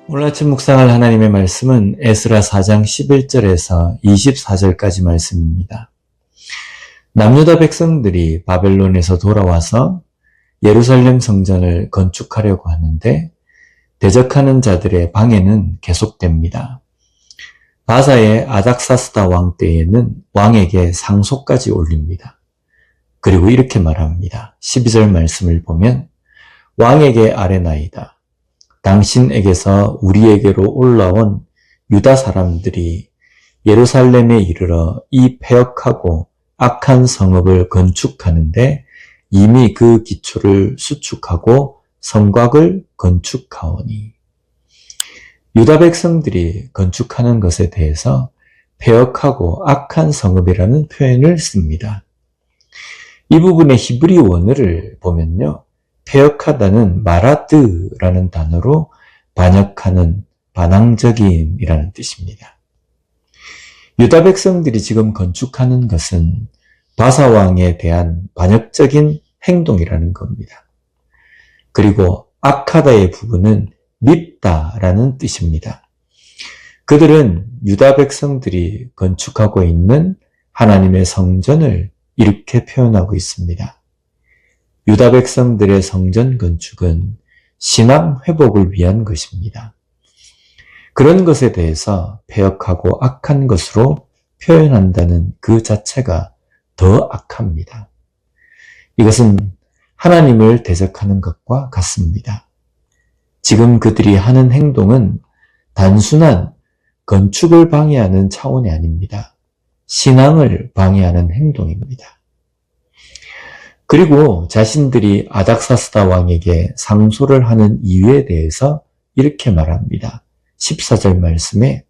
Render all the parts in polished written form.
오늘 아침 묵상할 하나님의 말씀은 에스라 4장 11절에서 24절까지 말씀입니다. 남유다 백성들이 바벨론에서 돌아와서 예루살렘 성전을 건축하려고 하는데 대적하는 자들의 방해는 계속됩니다. 바사의 아닥사스다 왕 때에는 왕에게 상소까지 올립니다. 그리고 이렇게 말합니다. 12절 말씀을 보면 왕에게 아뢰나이다. 당신에게서 우리에게로 올라온 유다 사람들이 예루살렘에 이르러 이 패역하고 악한 성읍을 건축하는데 이미 그 기초를 수축하고 성곽을 건축하오니. 유다 백성들이 건축하는 것에 대해서 패역하고 악한 성읍이라는 표현을 씁니다. 이 부분의 히브리 원어를 보면요. 패역하다는 마라드라는 단어로 반역하는, 반항적인이라는 뜻입니다. 유다 백성들이 지금 건축하는 것은 바사 왕에 대한 반역적인 행동이라는 겁니다. 그리고 악하다의 부분은 밉다라는 뜻입니다. 그들은 유다 백성들이 건축하고 있는 하나님의 성전을 이렇게 표현하고 있습니다. 유다 백성들의 성전 건축은 신앙 회복을 위한 것입니다. 그런 것에 대해서 패역하고 악한 것으로 표현한다는 그 자체가 더 악합니다. 이것은 하나님을 대적하는 것과 같습니다. 지금 그들이 하는 행동은 단순한 건축을 방해하는 차원이 아닙니다. 신앙을 방해하는 행동입니다. 그리고 자신들이 아닥사스다 왕에게 상소를 하는 이유에 대해서 이렇게 말합니다. 14절 말씀에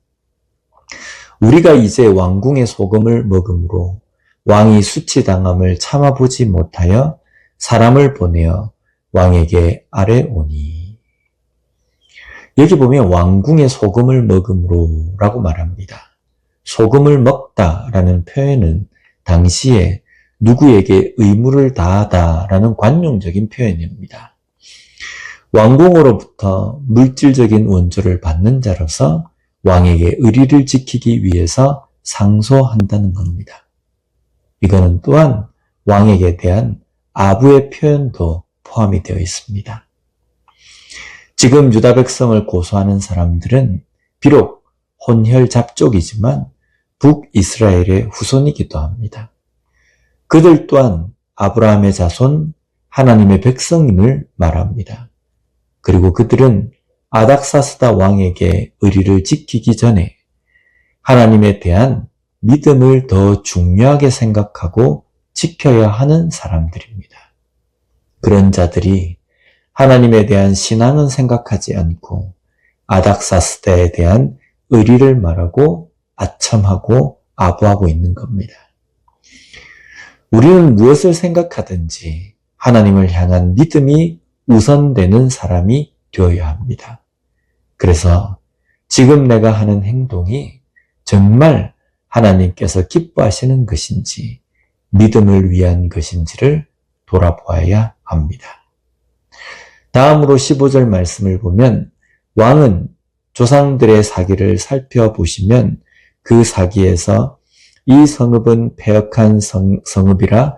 우리가 이제 왕궁의 소금을 먹음으로 왕이 수치당함을 참아보지 못하여 사람을 보내어 왕에게 아뢰오니. 여기 보면 왕궁의 소금을 먹음으로 라고 말합니다. 소금을 먹다라는 표현은 당시에 누구에게 의무를 다하다라는 관용적인 표현입니다. 왕궁으로부터 물질적인 원조를 받는 자로서 왕에게 의리를 지키기 위해서 상소한다는 겁니다. 이거는 또한 왕에게 대한 아부의 표현도 포함이 되어 있습니다. 지금 유다 백성을 고소하는 사람들은 비록 혼혈 잡족이지만 북이스라엘의 후손이기도 합니다. 그들 또한 아브라함의 자손 하나님의 백성임을 말합니다. 그리고 그들은 아닥사스다 왕에게 의리를 지키기 전에 하나님에 대한 믿음을 더 중요하게 생각하고 지켜야 하는 사람들입니다. 그런 자들이 하나님에 대한 신앙은 생각하지 않고 아닥사스다에 대한 의리를 말하고 아첨하고 아부하고 있는 겁니다. 우리는 무엇을 생각하든지 하나님을 향한 믿음이 우선되는 사람이 되어야 합니다. 그래서 지금 내가 하는 행동이 정말 하나님께서 기뻐하시는 것인지 믿음을 위한 것인지를 돌아보아야 합니다. 다음으로 15절 말씀을 보면 왕은 조상들의 사기를 살펴보시면 그 사기에서 이 성읍은 패역한 성읍이라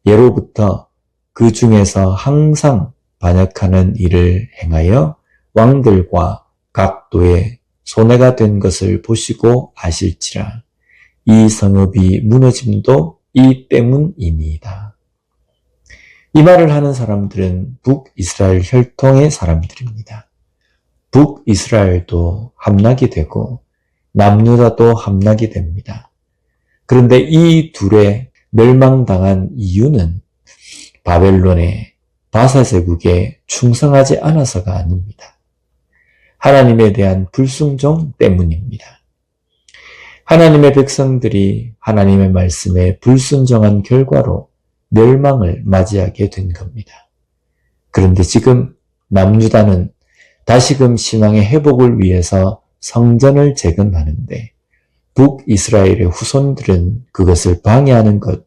예로부터 그 중에서 항상 반역하는 일을 행하여 왕들과 각 도에 손해가 된 것을 보시고 아실지라. 이 성읍이 무너짐도 이 때문이니이다. 이 말을 하는 사람들은 북이스라엘 혈통의 사람들입니다. 북이스라엘도 함락이 되고 남유다도 함락이 됩니다. 그런데 이 둘의 멸망당한 이유는 바벨론의 바사 제국에 충성하지 않아서가 아닙니다. 하나님에 대한 불순종 때문입니다. 하나님의 백성들이 하나님의 말씀에 불순종한 결과로 멸망을 맞이하게 된 겁니다. 그런데 지금 남유다는 다시금 신앙의 회복을 위해서 성전을 재건하는데 북이스라엘의 후손들은 그것을 방해하는 것,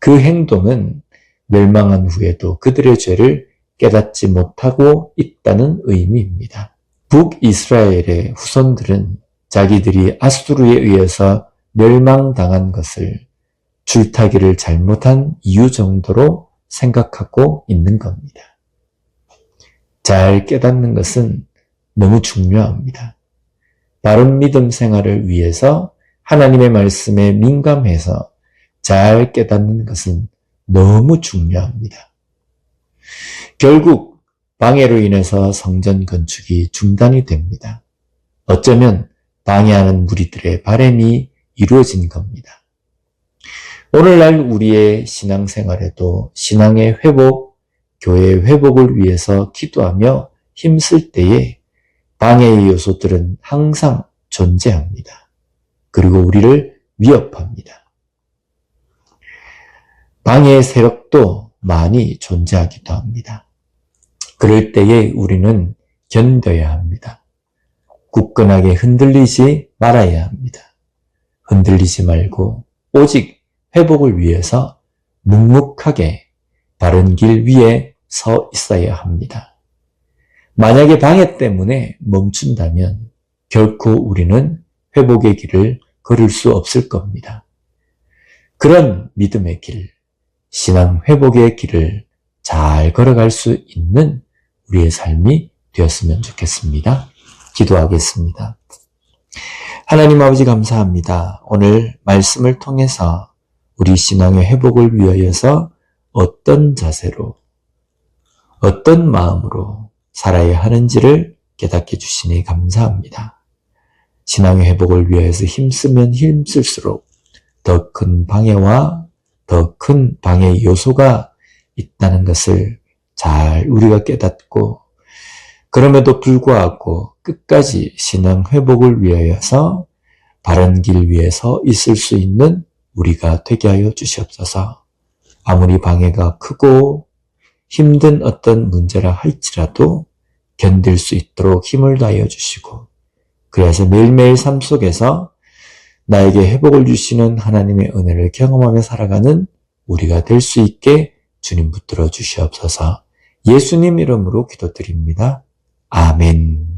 그 행동은 멸망한 후에도 그들의 죄를 깨닫지 못하고 있다는 의미입니다. 북이스라엘의 후손들은 자기들이 아수르에 의해서 멸망당한 것을 줄타기를 잘못한 이유 정도로 생각하고 있는 겁니다. 잘 깨닫는 것은 너무 중요합니다. 바른 믿음 생활을 위해서 하나님의 말씀에 민감해서 잘 깨닫는 것은 너무 중요합니다. 결국 방해로 인해서 성전 건축이 중단이 됩니다. 어쩌면 방해하는 무리들의 바람이 이루어진 겁니다. 오늘날 우리의 신앙생활에도 신앙의 회복, 교회의 회복을 위해서 기도하며 힘쓸 때에 방해의 요소들은 항상 존재합니다. 그리고 우리를 위협합니다. 방해의 세력도 많이 존재하기도 합니다. 그럴 때에 우리는 견뎌야 합니다. 굳건하게 흔들리지 말아야 합니다. 흔들리지 말고 오직 회복을 위해서 묵묵하게 바른 길 위에 서 있어야 합니다. 만약에 방해 때문에 멈춘다면 결코 우리는 회복의 길을 걸을 수 없을 겁니다. 그런 믿음의 길, 신앙 회복의 길을 잘 걸어갈 수 있는 우리의 삶이 되었으면 좋겠습니다. 기도하겠습니다. 하나님 아버지 감사합니다. 오늘 말씀을 통해서 우리 신앙의 회복을 위하여서 어떤 자세로, 어떤 마음으로 살아야 하는지를 깨닫게 주시니 감사합니다. 신앙의 회복을 위해서 힘쓰면 힘쓸수록 더 큰 방해와 더 큰 방해 요소가 있다는 것을 잘 우리가 깨닫고, 그럼에도 불구하고 끝까지 신앙 회복을 위하여서 바른 길 위에 서 있을 수 있는 우리가 되게 하여 주시옵소서. 아무리 방해가 크고 힘든 어떤 문제라 할지라도 견딜 수 있도록 힘을 다하여 주시고, 그래서 매일매일 삶 속에서 나에게 회복을 주시는 하나님의 은혜를 경험하며 살아가는 우리가 될 수 있게 주님 붙들어 주시옵소서. 예수님 이름으로 기도드립니다. 아멘.